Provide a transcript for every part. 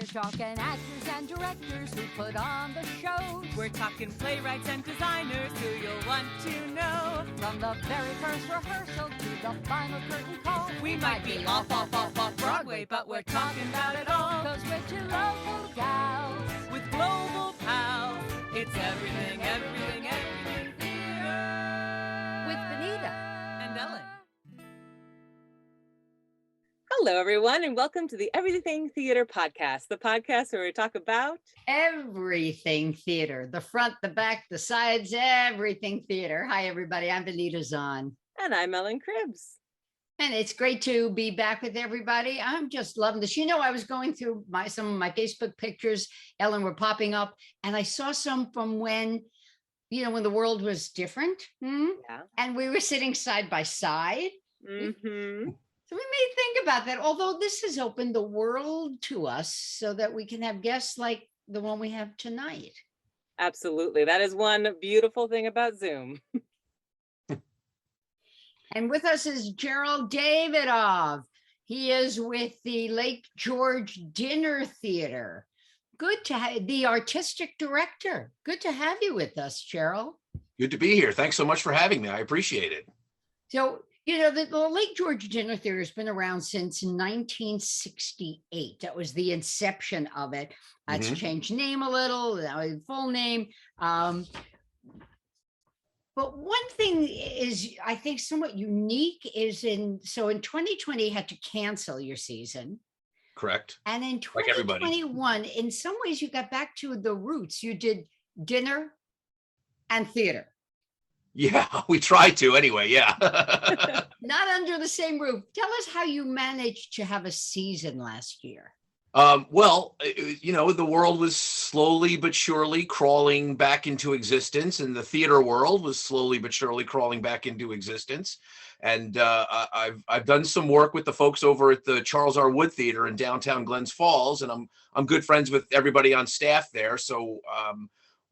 We're talking actors and directors who put on the shows. We're talking playwrights and designers who you'll want to know. From the very first rehearsal to the final curtain call. We might be off Broadway, but we're talking about it all. 'Cause we're two local gals With global pals, it's everything, everything, everything theater. with Benita. And Ellen. Hello, everyone, and welcome to the Everything Theater Podcast, the podcast where we talk about everything theater, the front, the back, the sides, everything theater. Hi, everybody. I'm Benita Zahn. and I'm Ellen Cribbs. And it's great to be back with everybody. I'm just loving this. You know, I was going through some of my Facebook pictures, Ellen, were popping up, and I saw some from when the world was different. Yeah. And we were sitting side by side. Mm-hmm. So we may think about that, although this has opened the world to us so that we can have guests like the one we have tonight. Absolutely. That is one beautiful thing about Zoom. And with us is Jarel Davidow. He is with the Lake George Dinner Theater. Good to have the artistic director. Good to have you with us, Jarel. Good to be here. Thanks so much for having me. I appreciate it. So, the Lake George Dinner Theater has been around since 1968. That was the inception of it. It's changed name a little, full name. But one thing is, I think, somewhat unique is in 2020 you had to cancel your season. Correct. And in Like everybody. 2021, in some ways you got back to the roots. You did dinner and theater. Yeah, we tried to anyway. Yeah. Not under the same roof. Tell us how you managed to have a season last year. Well, the world was slowly but surely crawling back into existence, and the theater world was slowly but surely crawling back into existence. And I've done some work with the folks over at the Charles R. Wood Theater in downtown Glens Falls, and I'm good friends with everybody on staff there. So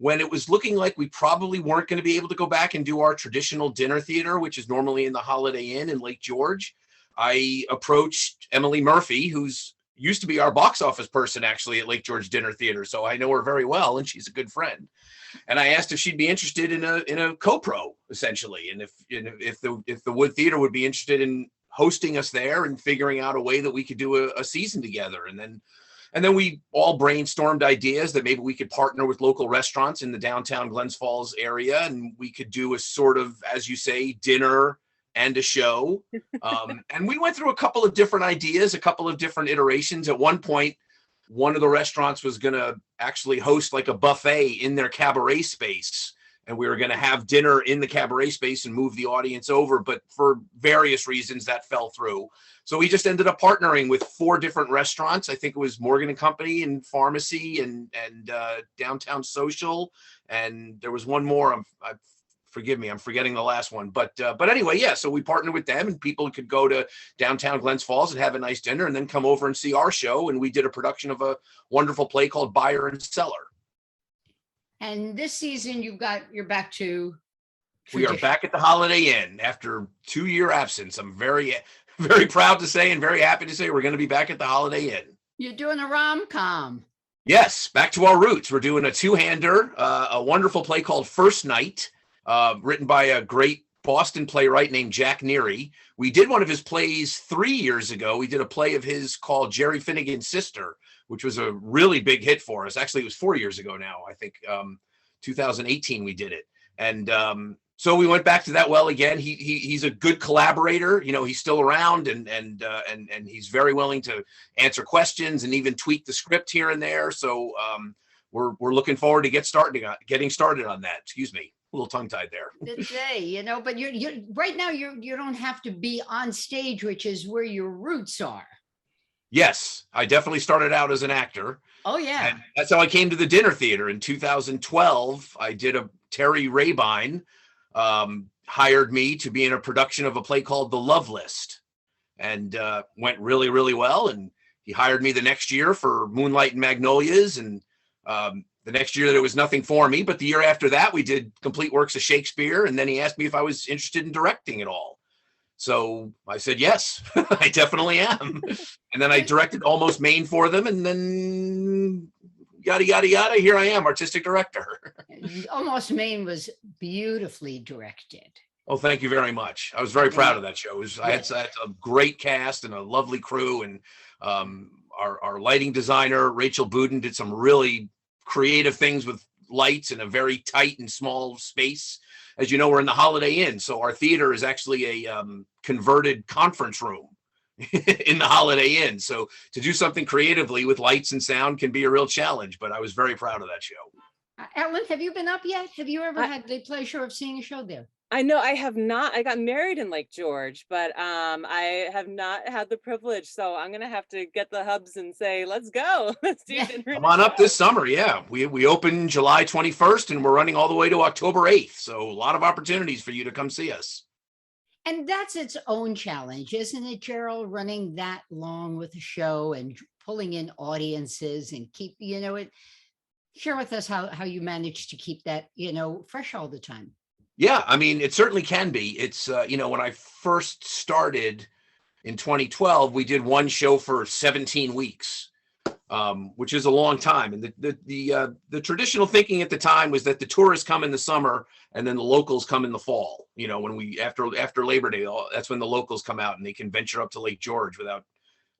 when it was looking like we probably weren't going to be able to go back and do our traditional dinner theater, which is normally in the Holiday Inn in Lake George, I approached Emily Murphy, who's used to be our box office person actually at Lake George Dinner Theater. So I know her very well, and she's a good friend. And I asked if she'd be interested in a co-pro essentially. And if the Wood Theater would be interested in hosting us there and figuring out a way that we could do a season together. And then we all brainstormed ideas that maybe we could partner with local restaurants in the downtown Glens Falls area. And we could do a sort of, as you say, dinner and a show. And we went through a couple of different ideas, a couple of different iterations. At one point, one of the restaurants was going to actually host like a buffet in their cabaret space. And we were going to have dinner in the cabaret space and move the audience over. But for various reasons, that fell through. So we just ended up partnering with 4 different restaurants. I think it was Morgan & Company and Pharmacy and Downtown Social. And there was one more. Forgive me, I'm forgetting the last one. But anyway, yeah, so we partnered with them, and people could go to downtown Glens Falls and have a nice dinner and then come over and see our show. And we did a production of a wonderful play called Buyer and Seller. And this season you're back to We are back at the Holiday Inn after 2-year absence. I'm very, very proud to say and very happy to say we're going to be back at the Holiday Inn. You're doing a rom-com. Yes, back to our roots. We're doing a 2-hander, a wonderful play called First Night. Written by a great Boston playwright named Jack Neary. We did one of his plays 3 years ago. We did a play of his called Jerry Finnegan's Sister, which was a really big hit for us. Actually, it was 4 years ago now. I think 2018 we did it. And so we went back to that well again. He's a good collaborator. He's still around and he's very willing to answer questions and even tweak the script here and there. So we're looking forward to getting started on that. Excuse me. A little tongue-tied there. Good day, but you right now you don't have to be on stage, which is where your roots are. Yes, I definitely started out as an actor. Oh yeah. And that's how I came to the dinner theater in 2012. I did Terry Rabine hired me to be in a production of a play called The Love List, and went really, really well. And he hired me the next year for Moonlight and Magnolias, and the next year there was nothing for me, but the year after that we did complete works of Shakespeare, and then he asked me if I was interested in directing at all. So I said, yes, I definitely am. And then I directed Almost Maine for them. And then yada, yada, yada. Here I am, artistic director. Almost Maine was beautifully directed. Oh, thank you very much. I was very proud of that show. I had a great cast and a lovely crew. And our lighting designer, Rachel Budin, did some really creative things with lights in a very tight and small space. As you know, we're in the Holiday Inn, so our theater is actually a converted conference room in the Holiday Inn. So to do something creatively with lights and sound can be a real challenge, but I was very proud of that show. Ellen, have you been up yet? Have you ever had the pleasure of seeing a show there? I know I have not. I got married in Lake George, but I have not had the privilege. So I'm gonna have to get the hubs and say, let's go. Let's do dinner. Come on up this summer. Yeah, we open July 21st and we're running all the way to October 8th. So a lot of opportunities for you to come see us. And that's its own challenge, isn't it, Jarel, running that long with a show and pulling in audiences and keep, it. Share with us how you manage to keep that, fresh all the time. Yeah, I mean, it certainly can be. It's, when I first started in 2012, we did one show for 17 weeks, which is a long time. And the traditional thinking at the time was that the tourists come in the summer and then the locals come in the fall. When after Labor Day, that's when the locals come out and they can venture up to Lake George without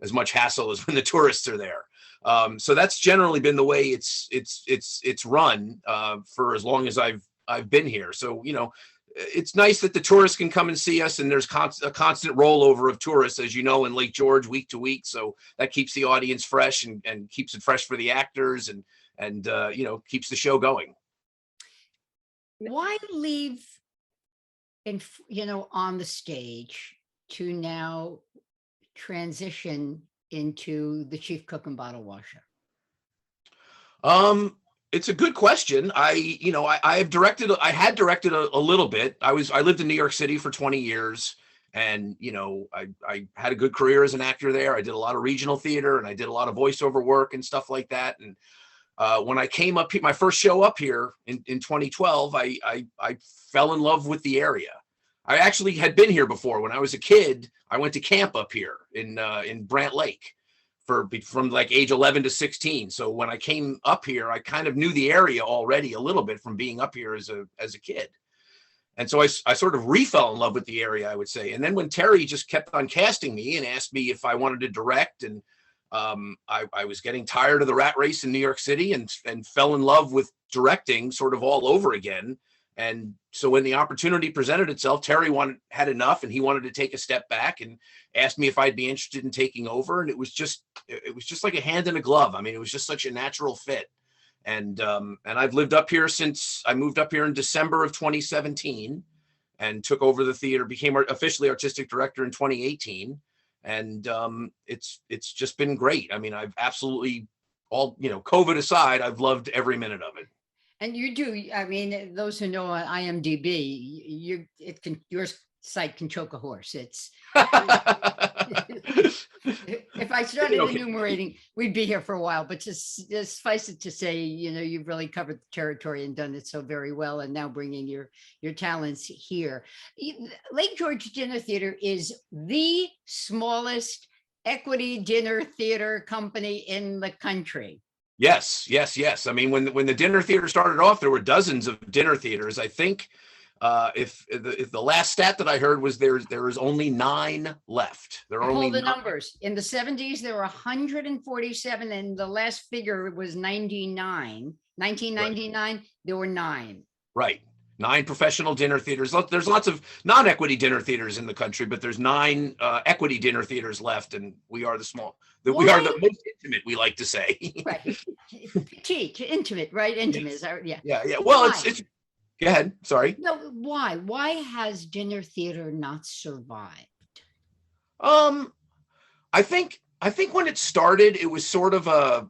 as much hassle as when the tourists are there. So that's generally been the way it's run for as long as I've been here. So, it's nice that the tourists can come and see us, and there's a constant rollover of tourists, as you know, in Lake George week to week. So that keeps the audience fresh and keeps it fresh for the actors and keeps the show going. Why leave on the stage to now transition into the chief cook and bottle washer? It's a good question. I had directed a little bit. I lived in New York City for 20 years and, I had a good career as an actor there. I did a lot of regional theater and I did a lot of voiceover work and stuff like that. And when I came up here, my first show up here in 2012, I fell in love with the area. I actually had been here before. When I was a kid, I went to camp up here in Brant Lake from like age 11 to 16. So when I came up here, I kind of knew the area already a little bit from being up here as a kid. And so I sort of fell in love with the area, I would say. And then when Terry just kept on casting me and asked me if I wanted to direct, and I was getting tired of the rat race in New York City and fell in love with directing sort of all over again. And so when the opportunity presented itself, Terry had enough and he wanted to take a step back and asked me if I'd be interested in taking over. And it was just like a hand in a glove. I mean, it was just such a natural fit. And I've lived up here since I moved up here in December of 2017 and took over the theater, became officially artistic director in 2018. And it's just been great. I mean, I've absolutely COVID aside, I've loved every minute of it. And you do. I mean, those who know on IMDb, your site can choke a horse. It's if I started enumerating, we'd be here for a while. But just suffice it to say, you've really covered the territory and done it so very well. And now bringing your talents here, Lake George Dinner Theater is the smallest equity dinner theater company in the country. Yes. I mean, when the dinner theater started off, there were dozens of dinner theaters. I think if the last stat that I heard was there is only 9 left. There are only 9. Numbers. In the 70s, there were 147, and the last figure was 99. 1999, right. There were 9. Right. 9 professional dinner theaters. There's lots of non-equity dinner theaters in the country, but there's 9 equity dinner theaters left, and we are we are the most intimate, we like to say. Right. Petite, intimate, right? Intimate. Yes. Yeah. Well, it's go ahead. Sorry. No, why? Why has dinner theater not survived? I think when it started, it was sort of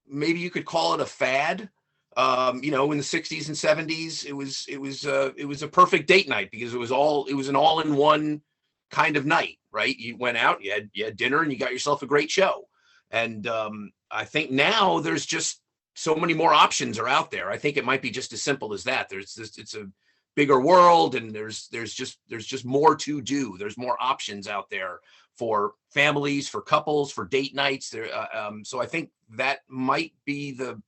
maybe you could call it a fad. In the 60s and 70s, it was a perfect date night because it was an all-in-one kind of night, right? You went out, you had dinner, and you got yourself a great show. And I think now there's just so many more options are out there. I think it might be just as simple as that. It's a bigger world, and there's just more to do. There's more options out there for families, for couples, for date nights. So I think that might be the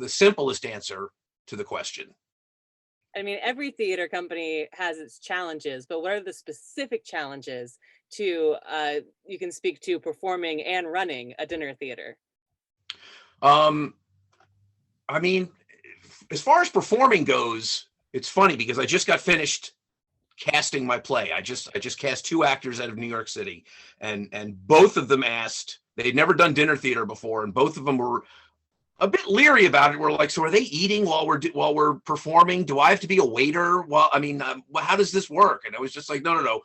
simplest answer to the question. I mean, every theater company has its challenges, but what are the specific challenges to you can speak to performing and running a dinner theater? I mean, as far as performing goes, it's funny because I just got finished casting my play. I just cast 2 actors out of New York City, and both of them asked, they'd never done dinner theater before, and both of them were a bit leery about it. We're like, so are they eating while we're performing? Do I have to be a waiter? Well, I mean, how does this work? And I was just like, no.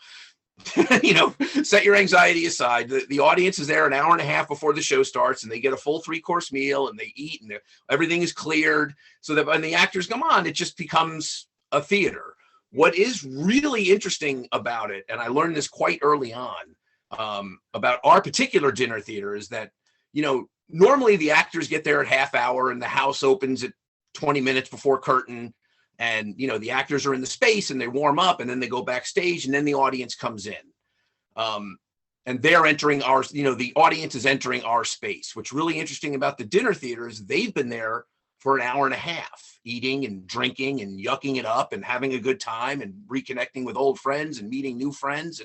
You know, set your anxiety aside. The audience is there an hour and a half before the show starts, and they get a full 3-course meal, and they eat, and everything is cleared, so that when the actors come on, it just becomes a theater. What is really interesting about it, and I learned this quite early on, about our particular dinner theater, is that, you know, normally the actors get there at half hour, and the house opens at 20 minutes before curtain. And, you know, the actors are in the space and they warm up, and then they go backstage, and then the audience comes in. And they're entering our, you know, the audience is entering our space. What's really interesting about the dinner theater is they've been there for an hour and a half, eating and drinking and yucking it up and having a good time and reconnecting with old friends and meeting new friends.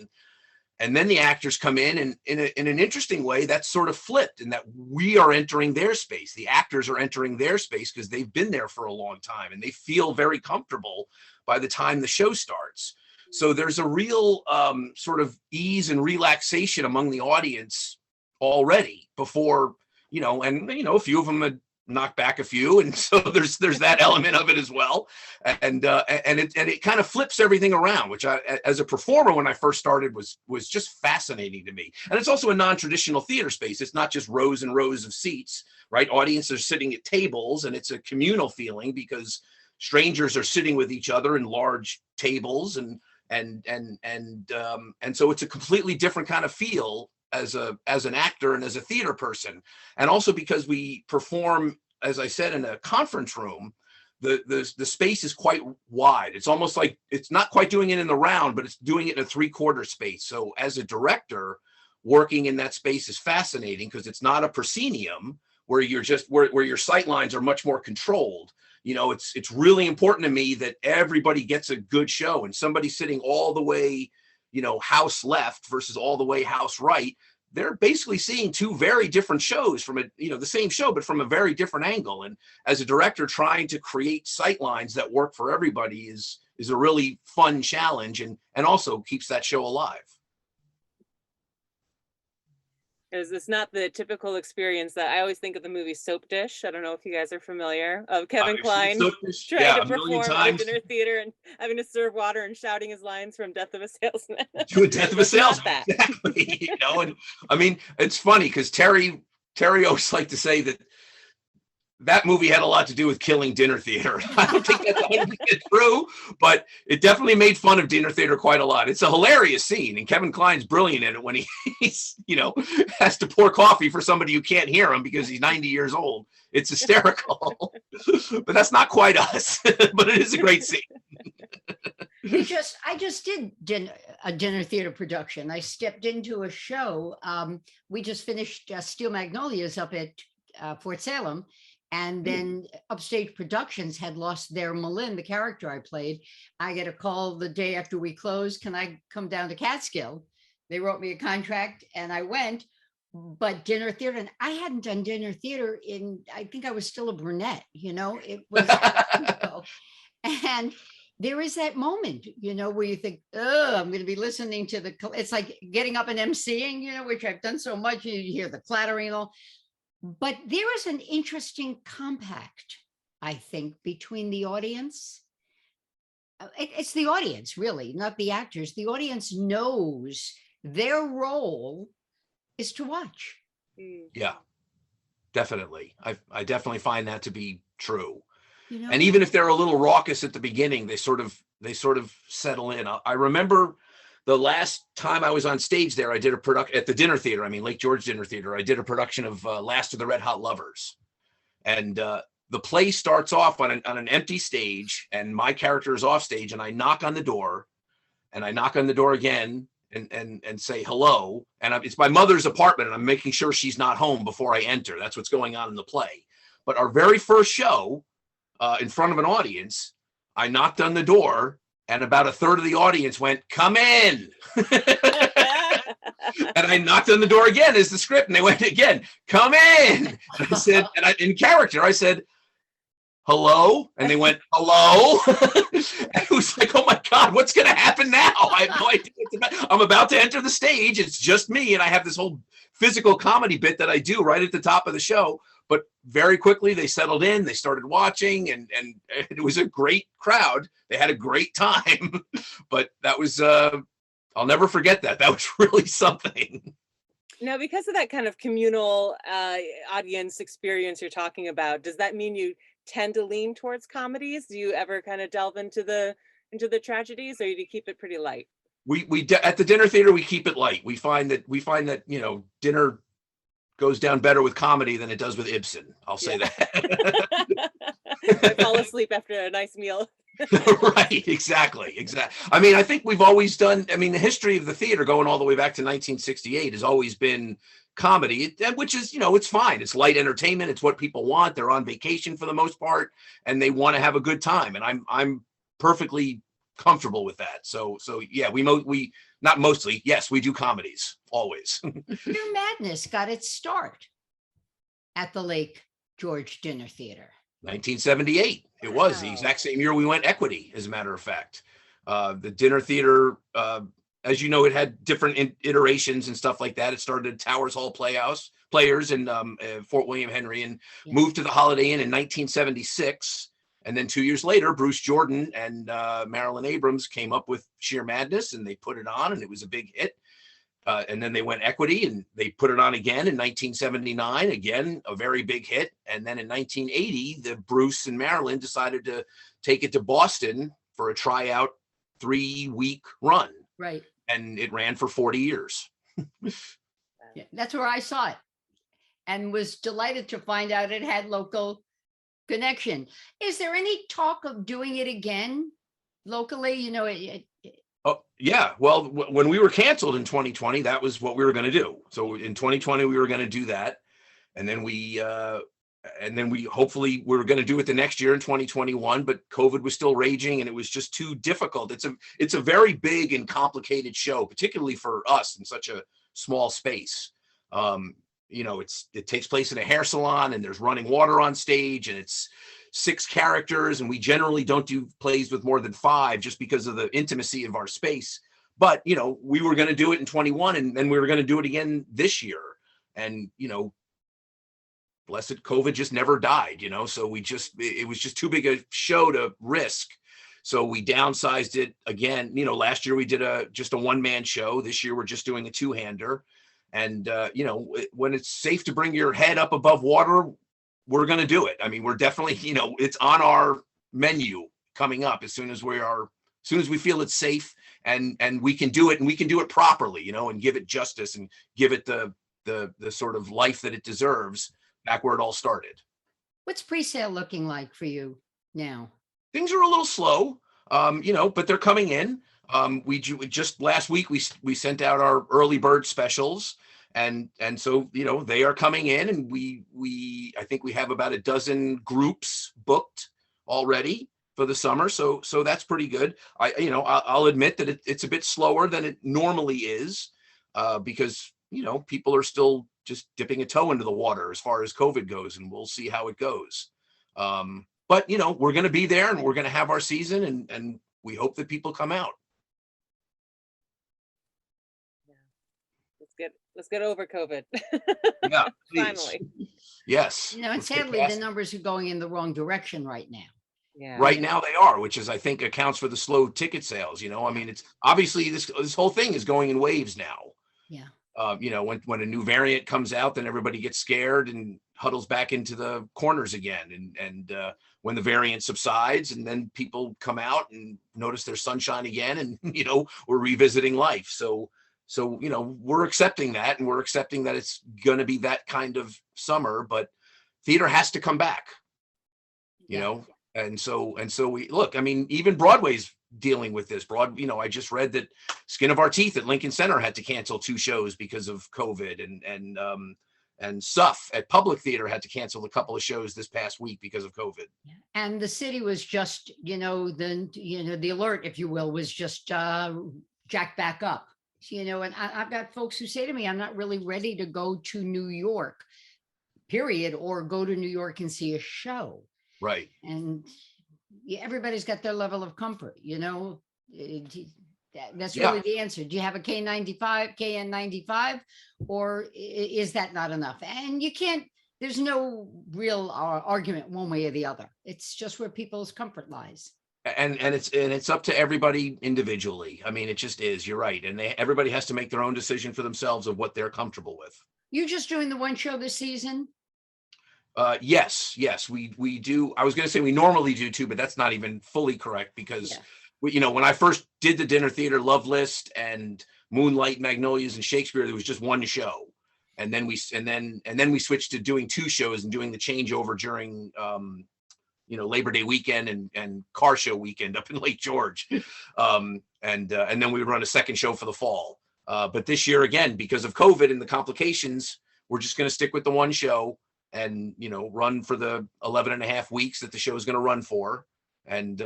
And then the actors come in, and in an interesting way, that's sort of flipped, in that we are entering their space. The actors are entering their space because they've been there for a long time, and they feel very comfortable by the time the show starts. So there's a real sort of ease and relaxation among the audience already before, you know, and, you know, a few of them had knocked back a few. And so there's that element of it as well. And it kind of flips everything around, which I, as a performer, when I first started, was just fascinating to me. And it's also a non-traditional theater space. It's not just rows and rows of seats, right? Audiences are sitting at tables, and it's a communal feeling because strangers are sitting with each other in large tables, and so it's a completely different kind of feel as an actor and as a theater person. And also because we perform, as I said, in a conference room, the space is quite wide. It's almost like it's not quite doing it in the round, but it's doing it in a 3/4 space. So as a director, working in that space is fascinating because it's not a proscenium where you're just where your sight lines are much more controlled. You know, it's really important to me that everybody gets a good show, and somebody sitting all the way, you know, house left versus all the way house right, they're basically seeing 2 very different shows from the same show, but from a very different angle. And as a director, trying to create sight lines that work for everybody is a really fun challenge, and also keeps that show alive. Is this not the typical experience that I always think of the movie Soap Dish? I don't know if you guys are familiar, of Kevin Kline trying to perform at a dinner theater and having to serve water and shouting his lines from Death of a Salesman. To a Death of a Salesman, exactly. You know, and I mean, it's funny because Terry always liked to say that movie had a lot to do with killing dinner theater. I don't think that's 100% true, but it definitely made fun of dinner theater quite a lot. It's a hilarious scene, and Kevin Kline's brilliant in it when he's, you know, has to pour coffee for somebody who can't hear him because he's 90 years old. It's hysterical, but that's not quite us, but it is a great scene. I just did a dinner theater production. I stepped into a show. We just finished Steel Magnolias up at Fort Salem. And then Upstage Productions had lost their Malin, the character I played. I get a call the day after we closed. Can I come down to Catskill? They wrote me a contract, and I went. But dinner theater, and I hadn't done dinner theater I think I was still a brunette, you know, it was. And there is that moment, you know, where you think, oh, I'm going to be listening to it's like getting up and emceeing, you know, which I've done so much. You hear the clattering and all. But there is an interesting compact, I think, between the audience. It's the audience, really, not the actors. The audience knows their role is to watch. Yeah, definitely. I definitely find that to be true. You know? And even if they're a little raucous at the beginning, they sort of settle in. I remember the last time I was on stage there, I did a production at the dinner theater. I mean, Lake George Dinner Theater. I did a production of Last of the Red Hot Lovers, and the play starts off on an empty stage, and my character is off stage, and I knock on the door, and I knock on the door again, and say hello, and it's my mother's apartment, and I'm making sure she's not home before I enter. That's what's going on in the play. But our very first show, in front of an audience, I knocked on the door, and about a third of the audience went, "Come in." And I knocked on the door again as the script, and they went again, "Come in." And I said, in character, I said, "Hello?" And they went, "Hello?" And it was like, oh my God, what's going to happen now? I have no idea. I'm about to enter the stage. It's just me. And I have this whole physical comedy bit that I do right at the top of the show. But very quickly they settled in, they started watching, and it was a great crowd. They had a great time. But that was, I'll never forget that. That was really something. Now, because of that kind of communal audience experience you're talking about, does that mean you tend to lean towards comedies? Do you ever kind of delve into the tragedies, or do you keep it pretty light? We at the dinner theater, we keep it light. We find that dinner goes down better with comedy than it does with Ibsen. I'll say that. I fall asleep after a nice meal. Right, exactly. I mean, I think we've always done, the history of the theater going all the way back to 1968 has always been comedy, which is, it's fine. It's light entertainment. It's what people want. They're on vacation for the most part, and they want to have a good time. And I'm perfectly comfortable with that. So yeah, we not mostly, yes, we do comedies always. Shear Madness got its start at the Lake George Dinner Theater. 1978. It was the exact same year we went Equity, as a matter of fact. The dinner theater, as you know, it had different iterations and stuff like that. It started at Towers Hall Players in Fort William Henry, and moved to the Holiday Inn in 1976. And then 2 years later, Bruce Jordan and Marilyn Abrams came up with Shear Madness, and they put it on, and it was a big hit. And then they went Equity, and they put it on again in 1979, again, a very big hit. And then in 1980, the Bruce and Marilyn decided to take it to Boston for a tryout 3-week run. Right. And it ran for 40 years. Yeah, that's where I saw it, and was delighted to find out it had local connection. Is there any talk of doing it again locally? Oh, yeah. Well, when we were canceled in 2020, that was what we were going to do. So in 2020, we were going to do that. And then we hopefully we were going to do it the next year in 2021, but COVID was still raging, and it was just too difficult. It's a very big and complicated show, particularly for us in such a small space. It takes place in a hair salon, and there's running water on stage, and it's 6 characters, and we generally don't do plays with more than 5 just because of the intimacy of our space. But we were going to do it in 21, and then we were going to do it again this year, and blessed COVID just never died, so it was just too big a show to risk. So we downsized it again. Last year we did just a 1-man show. This year we're just doing a 2-hander. And, when it's safe to bring your head up above water, we're going to do it. I mean, we're definitely, it's on our menu coming up as soon as we feel it's safe, and we can do it, and we can do it properly, and give it justice, and give it the sort of life that it deserves back where it all started. What's pre-sale looking like for you now? Things are a little slow, but they're coming in. We just last week we sent out our early bird specials, and so they are coming in, and I think we have about a dozen groups booked already for the summer, so that's pretty good. I'll admit that it's a bit slower than it normally is, because people are still just dipping a toe into the water as far as COVID goes, and we'll see how it goes. But we're going to be there, and we're going to have our season, and we hope that people come out. Let's get over COVID. Yeah, finally. Yes. And sadly, the numbers are going in the wrong direction right now. Yeah. Right now they are, which is, I think, accounts for the slow ticket sales. It's obviously this whole thing is going in waves now. Yeah. When a new variant comes out, then everybody gets scared and huddles back into the corners again. And when the variant subsides, and then people come out and notice there's sunshine again, and we're revisiting life. So we're accepting that, and we're accepting that it's going to be that kind of summer, but theater has to come back. you Yeah. know, and so we look, I mean, even Broadway's dealing with this. I just read that Skin of Our Teeth at Lincoln Center had to cancel 2 shows because of COVID, and Suff at Public Theater had to cancel a couple of shows this past week because of COVID. And the city was just, the alert, if you will, was just jacked back up. And I've got folks who say to me, I'm not really ready to go to New York, period, or go to New York and see a show. Right. And everybody's got their level of comfort, That's Yeah. really the answer. Do you have a KN95, or is that not enough? And you can't, there's no real argument one way or the other. It's just where people's comfort lies. And it's up to everybody individually. I mean, it just is. You're right. And everybody has to make their own decision for themselves of what they're comfortable with. You're just doing the one show this season? Yes, we do. I was going to say we normally do 2, but that's not even fully correct because when I first did the dinner theater, Love List and Moonlight, Magnolias, and Shakespeare, there was just 1 show, and then we switched to doing 2 shows and doing the changeover during Labor Day weekend and car show weekend up in Lake George, and then we would run a second show for the fall. But this year, again, because of COVID and the complications, we're just going to stick with the 1 show and run for the 11 and a half weeks that the show is going to run for, and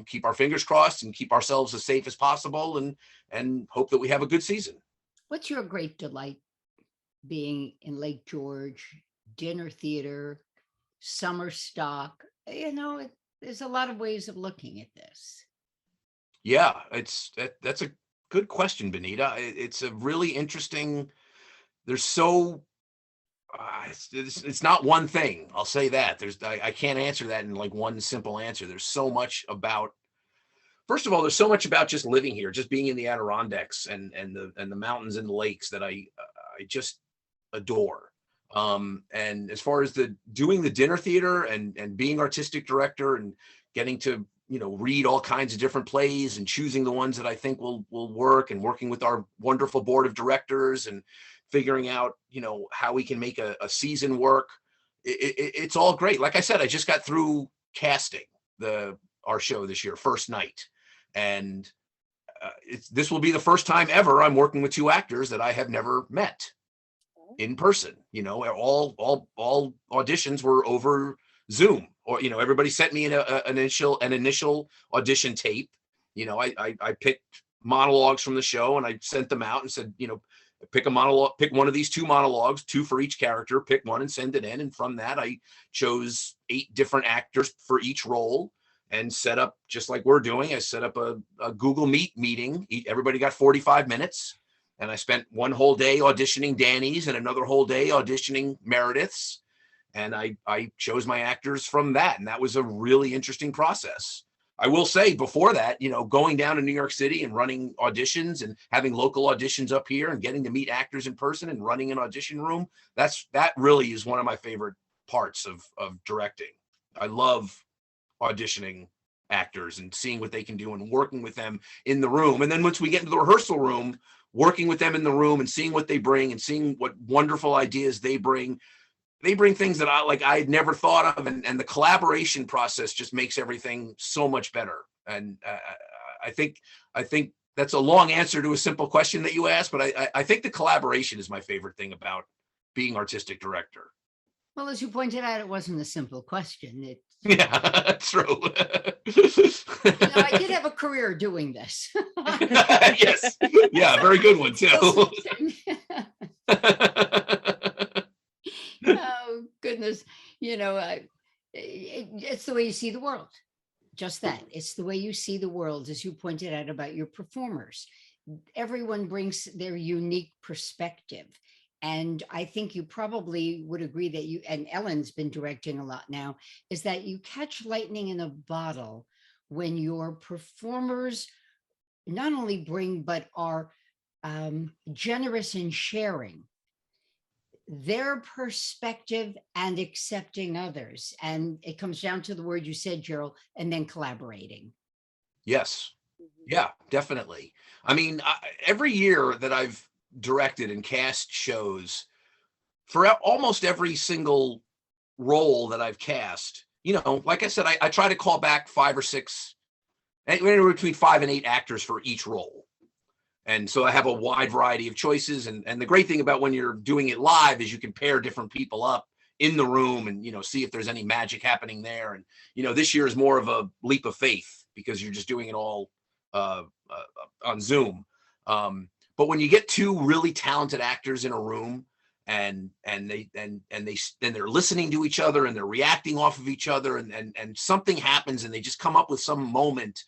keep our fingers crossed and keep ourselves as safe as possible, and hope that we have a good season. What's your great delight being in Lake George, dinner theater, summer stock? There's a lot of ways of looking at this. Yeah, that's a good question, Benita. It's a really interesting, it's not one thing. I'll say that. I can't answer that in like one simple answer. There's so much about, first of all, there's so much about just living here, just being in the Adirondacks and the mountains and the lakes that I just adore. And as far as doing the dinner theater and being artistic director and getting to read all kinds of different plays and choosing the ones that I think will work, and working with our wonderful board of directors and figuring out, how we can make a season work. It's all great. Like I said, I just got through casting our show this year, first night. And this will be the first time ever I'm working with 2 actors that I have never met in person. All auditions were over Zoom, or, everybody sent me an initial audition tape. I picked monologues from the show and I sent them out and said, pick a monologue, pick one of these 2 monologues, 2 for each character, pick one and send it in. And from that, I chose 8 different actors for each role and set up, just like we're doing, I set up a Google Meet meeting. Everybody got 45 minutes. And I spent one whole day auditioning Danny's and another whole day auditioning Meredith's. And I chose my actors from that. And that was a really interesting process. I will say before that, going down to New York City and running auditions and having local auditions up here and getting to meet actors in person and running an audition room, that really is one of my favorite parts of directing. I love auditioning actors and seeing what they can do and working with them in the room. And then once we get into the rehearsal room, working with them in the room and seeing what they bring and seeing what wonderful ideas they bring. They bring things that I had never thought of, and the collaboration process just makes everything so much better. And I think that's a long answer to a simple question that you asked, but I think the collaboration is my favorite thing about being artistic director. Well, as you pointed out, it wasn't a simple question. Yeah, true. I did have a career doing this. Yes. Yeah, very good one too. Oh, goodness. It's the way you see the world. Just that. It's the way you see the world, as you pointed out about your performers. Everyone brings their unique perspective. And I think you probably would agree that and Ellen's been directing a lot now, is that you catch lightning in a bottle when your performers not only bring, but are generous in sharing their perspective and accepting others. And it comes down to the word you said, Jarel, and then collaborating. Yes. Yeah, definitely. I mean, every year that I've directed and cast shows, for almost every single role that I've cast, like I said, I try to call back 5 or 6, anywhere between 5 and 8 actors for each role. And so I have a wide variety of choices. And the great thing about when you're doing it live is you can pair different people up in the room and, see if there's any magic happening there. And, this year is more of a leap of faith because you're just doing it all on Zoom. But when you get 2 really talented actors in a room and they're listening to each other and they're reacting off of each other and something happens and they just come up with some moment,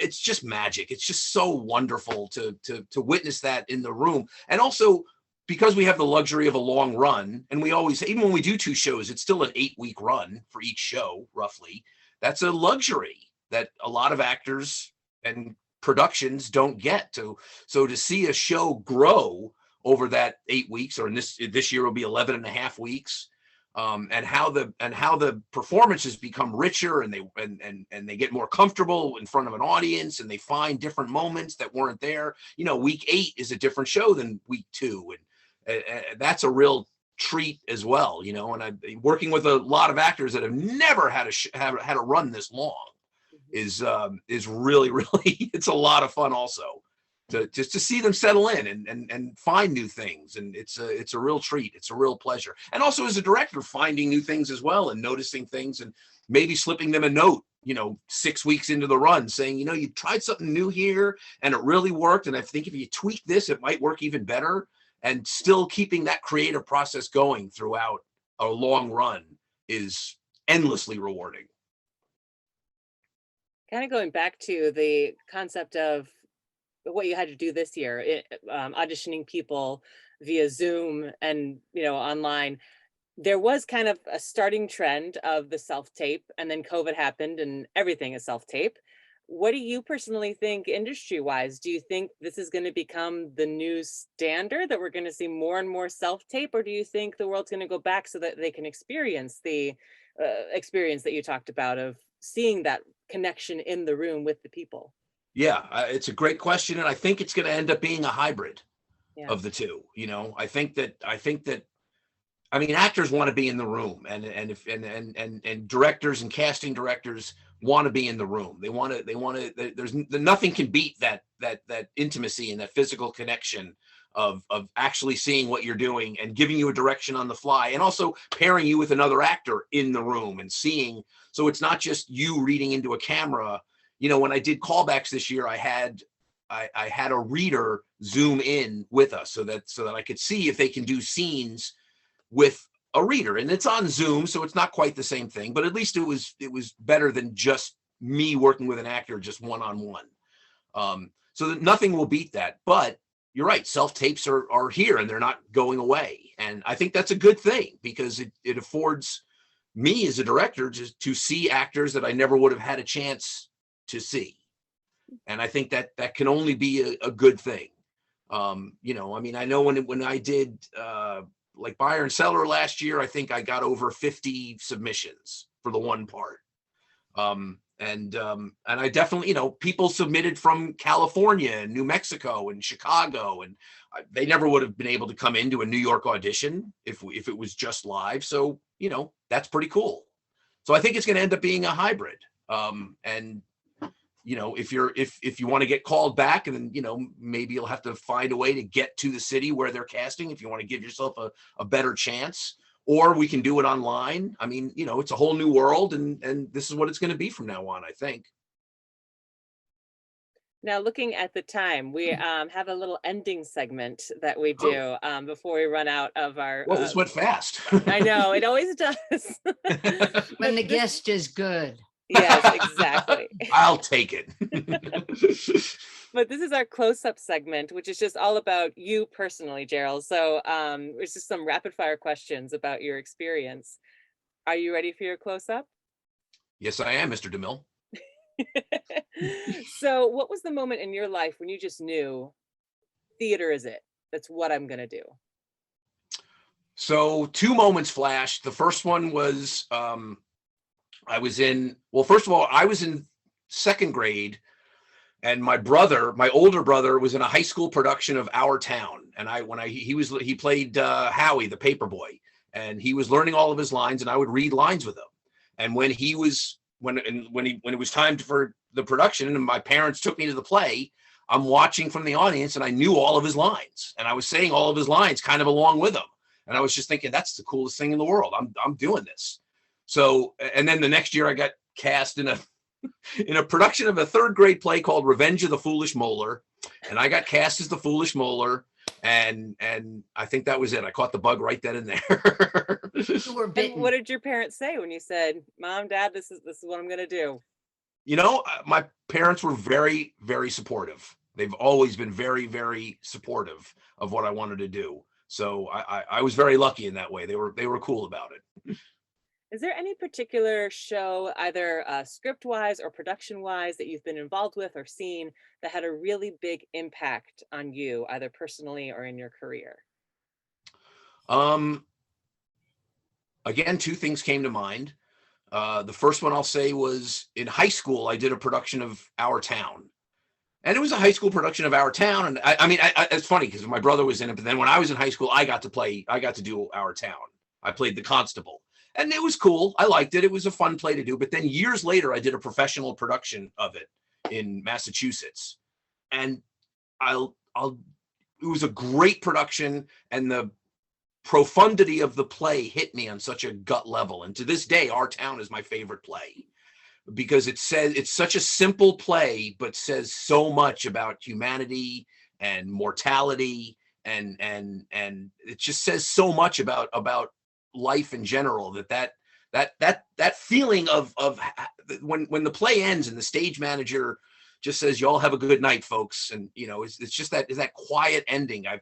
it's just magic. It's just so wonderful to witness that in the room. And also because we have the luxury of a long run, and we always, even when we do 2 shows, it's still an 8-week run for each show, roughly. That's a luxury that a lot of actors and productions don't get to. So to see a show grow over that 8 weeks, or in this year will be 11 and a half weeks, and how the performances become richer and they get more comfortable in front of an audience and they find different moments that weren't there. Week 8 is a different show than week 2, and that's a real treat as well. And I'm working with a lot of actors that have never had a run this long is really, really, it's a lot of fun also to see them settle in and find new things. And it's a real treat. It's a real pleasure. And also as a director, finding new things as well and noticing things and maybe slipping them a note, 6 weeks into the run saying, you tried something new here and it really worked. And I think if you tweak this, it might work even better. And still keeping that creative process going throughout a long run is endlessly rewarding. Kind of going back to the concept of what you had to do this year, auditioning people via Zoom and, online, there was kind of a starting trend of the self-tape, and then COVID happened and everything is self-tape. What do you personally think industry-wise? Do you think this is going to become the new standard, that we're going to see more and more self-tape, or do you think the world's going to go back so that they can experience the experience that you talked about of seeing that connection in the room with the people? Yeah, it's a great question, and I think it's going to end up being a hybrid of the two. I think that actors want to be in the room, and directors and casting directors want to be in the room. They want to. There's nothing can beat that intimacy and that physical connection of actually seeing what you're doing and giving you a direction on the fly, and also pairing you with another actor in the room and seeing. So it's not just you reading into a camera. When I did callbacks this year, I had a reader Zoom in with us so that I could see if they can do scenes with a reader, and it's on Zoom, so it's not quite the same thing, but at least it was better than just me working with an actor just one-on-one. So that nothing will beat that. But you're right, self-tapes are here and they're not going away, and I think that's a good thing because it affords me as a director to see actors that I never would have had a chance to see, and I think that can only be a good thing. I know when I did like Buyer and Seller last year, I think I got over 50 submissions for the one part. And I definitely, people submitted from California and New Mexico and Chicago, and they never would have been able to come into a New York audition if it was just live. So, that's pretty cool. So I think it's going to end up being a hybrid. And if you want to get called back, and then, maybe you'll have to find a way to get to the city where they're casting if you want to give yourself a better chance, or we can do it online. It's a whole new world, and this is what it's going to be from now on, I think. Now, looking at the time, we have a little ending segment that we do before we run out of our. Well, this went fast. I know, it always does. When the guest is good. Yes, exactly. I'll take it. But this is our close-up segment, which is just all about you personally, Jarel. So it's just some rapid fire questions about your experience. Are you ready for your close-up? Yes, I am, Mr. DeMille. So what was the moment in your life when you just knew theater is it? That's what I'm going to do. So 2 moments flashed. The first one was I was in 2nd grade, and my older brother was in a high school production of Our Town. And he played Howie, the paper boy. and he was learning all of his lines, and I would read lines with him. And when it was time for the production and my parents took me to the play, I'm watching from the audience and I knew all of his lines and I was saying all of his lines kind of along with him. And I was just thinking, that's the coolest thing in the world. I'm doing this. So, and then the next year I got cast in a production of a third grade play called Revenge of the Foolish Molar. And I got cast as the Foolish Molar. And I think that was it. I caught the bug right then and there. You were bitten. And what did your parents say when you said, Mom, Dad, this is what I'm going to do? You know, my parents were very, very supportive. They've always been very, very supportive of what I wanted to do. So I was very lucky in that way. They were cool about it. Is there any particular show, either script-wise or production-wise, that you've been involved with or seen that had a really big impact on you, either personally or in your career? Again, two things came to mind. The first one I'll say was in high school, I did a production of Our Town. And it was a high school production of Our Town. And I mean, it's funny because my brother was in it, but then when I was in high school, I got to do Our Town. I played the constable. And it was cool. I liked it. It was a fun play to do. But then years later, I did a professional production of it in Massachusetts. And it was a great production. And the profundity of the play hit me on such a gut level. And to this day, Our Town is my favorite play because it's such a simple play, but says so much about humanity and mortality. And it just says so much about life in general, that feeling of when the play ends and the stage manager just says, y'all have a good night, folks. And, you know, it's just that quiet ending. It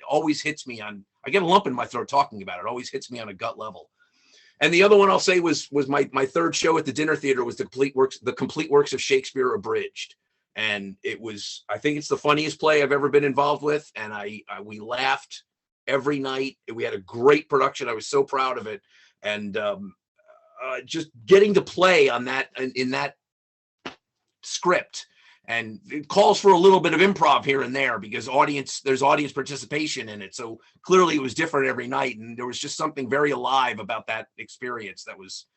always hits me I get a lump in my throat talking about it. It always hits me on a gut level. And the other one I'll say was my third show at the Dinner Theater was the complete works of Shakespeare abridged. And I think it's the funniest play I've ever been involved with. And we laughed every night. We had a great production. I was so proud of it. And just getting to play on that, in that script, and it calls for a little bit of improv here and there because there's audience participation in it. So clearly it was different every night. And there was just something very alive about that experience it was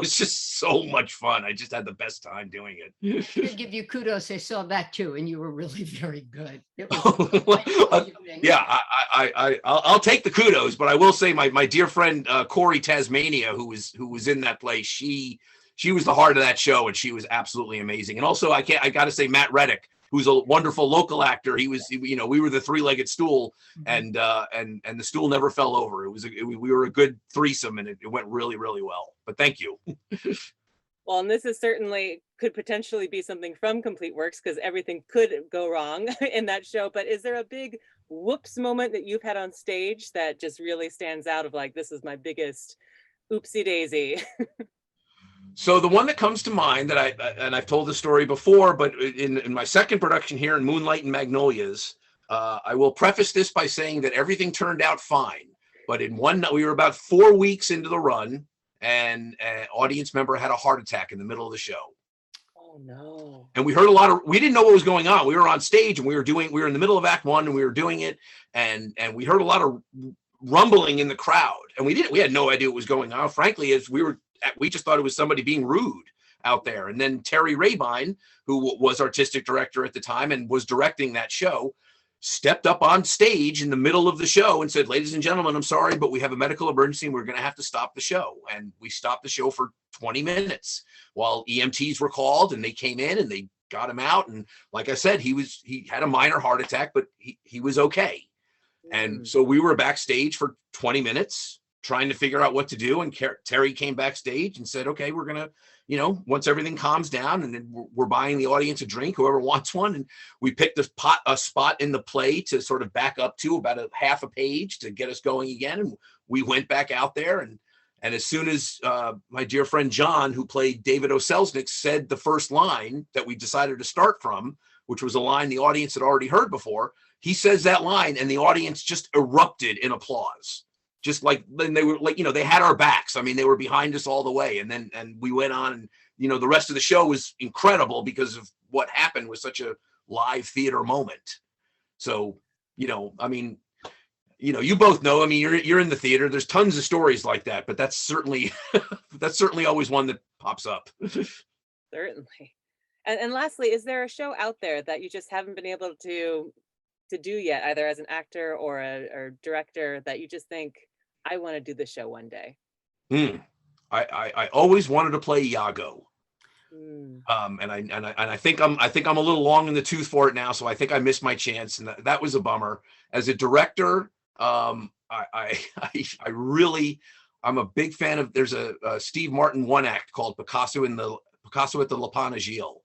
just so much fun. I just had the best time doing it. I give you kudos. I saw that too, and you were really very good. It was yeah, I'll take the kudos, but I will say my dear friend Corey Tasmania, who was in that play, she was the heart of that show, and she was absolutely amazing. And also, I got to say, Matt Reddick, who's a wonderful local actor. We were the three-legged stool, and the stool never fell over. We were a good threesome, and it went really, really well. But thank you. Well, and this is certainly could potentially be something from Complete Works because everything could go wrong in that show. But is there a big whoops moment that you've had on stage that just really stands out of like, this is my biggest oopsie daisy? So the one that comes to mind I've told the story before, but in my second production here in Moonlight and Magnolias, I will preface this by saying that everything turned out fine. But in one night, we were about 4 weeks into the run, and an audience member had a heart attack in the middle of the show. Oh no. And we heard we didn't know what was going on. We were on stage and we were in the middle of Act 1 and we were doing it. And we heard a lot of rumbling in the crowd. And we had no idea what was going on. Frankly, as we just thought it was somebody being rude out there. And then Terry Rabine, who was artistic director at the time and was directing that show, stepped up on stage in the middle of the show and said, ladies and gentlemen, I'm sorry, but we have a medical emergency and we're going to have to stop the show. And we stopped the show for 20 minutes while EMTs were called, and they came in and they got him out. And like I said, he had a minor heart attack, but he was okay. And so we were backstage for 20 minutes trying to figure out what to do. And Terry came backstage and said, okay, we're going to, once everything calms down, and then we're buying the audience a drink, whoever wants one. And we picked a spot in the play to sort of back up to about a half a page to get us going again. And we went back out there. And as soon as my dear friend John, who played David Selznick, said the first line that we decided to start from, which was a line the audience had already heard before, he says that line and the audience just erupted in applause. Just like, then they were like, they had our backs. I mean, they were behind us all the way. And we went on, and, the rest of the show was incredible because of what happened was such a live theater moment. So, I mean, you both know, I mean, you're in the theater. There's tons of stories like that, but that's certainly always one that pops up. Certainly. And lastly, is there a show out there that you just haven't been able to do yet, either as an actor or a director, that you just think, I want to do this show one day? I always wanted to play Iago. And I think I'm a little long in the tooth for it now, so I think I missed my chance, and that was a bummer. As a director, I'm a big fan of. There's a Steve Martin one act called Picasso at the La Panagile,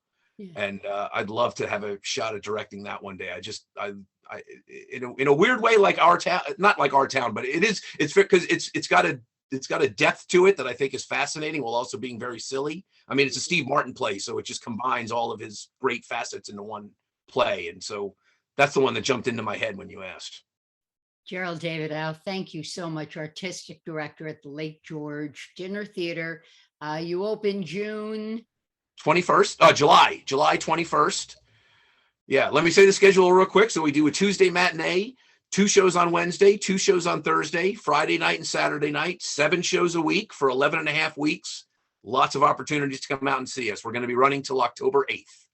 and I'd love to have a shot at directing that one day. I in a weird way, like our town, not like our town, but it's because it's got a depth to it that I think is fascinating, while also being very silly. I mean, it's a Steve Martin play, so it just combines all of his great facets into one play, and so that's the one that jumped into my head when you asked. Jarel Davidow, thank you so much. Artistic director at the Lake George Dinner Theater. You open June 21st, July 21st. Yeah, let me say the schedule real quick. So we do a Tuesday matinee, 2 shows on Wednesday, 2 shows on Thursday, Friday night and Saturday night, 7 shows a week for 11 and a half weeks. Lots of opportunities to come out and see us. We're going to be running till October 8th.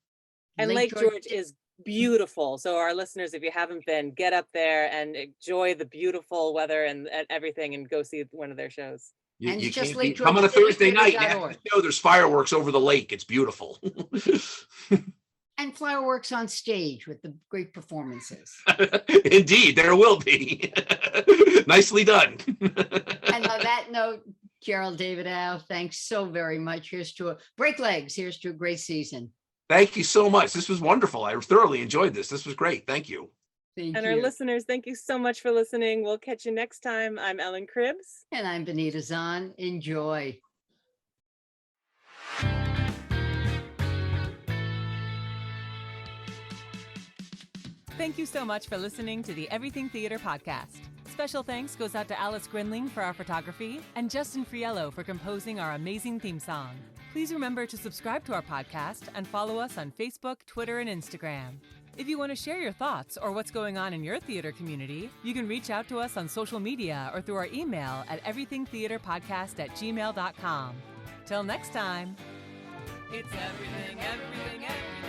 And Lake George is beautiful. So our listeners, if you haven't been, get up there and enjoy the beautiful weather and everything, and go see one of their shows. You can't come on a Thursday night and have to know there's fireworks over the lake. It's beautiful. And fireworks on stage with the great performances. Indeed, there will be. Nicely done. And on that note, Jarel Davidow, thanks so very much. Here's to break legs. Here's to a great season. Thank you so much. This was wonderful. I thoroughly enjoyed this. This was great. Thank you. Thank and you. Our listeners, thank you so much for listening. We'll catch you next time. I'm Ellen Cribbs. And I'm Benita Zahn. Enjoy. Thank you so much for listening to the Everything Theater podcast. Special thanks goes out to Alice Grinling for our photography and Justin Friello for composing our amazing theme song. Please remember to subscribe to our podcast and follow us on Facebook, Twitter, and Instagram. If you want to share your thoughts or what's going on in your theater community, you can reach out to us on social media or through our email at everythingtheaterpodcast@gmail.com. Till next time, it's everything, everything, everything.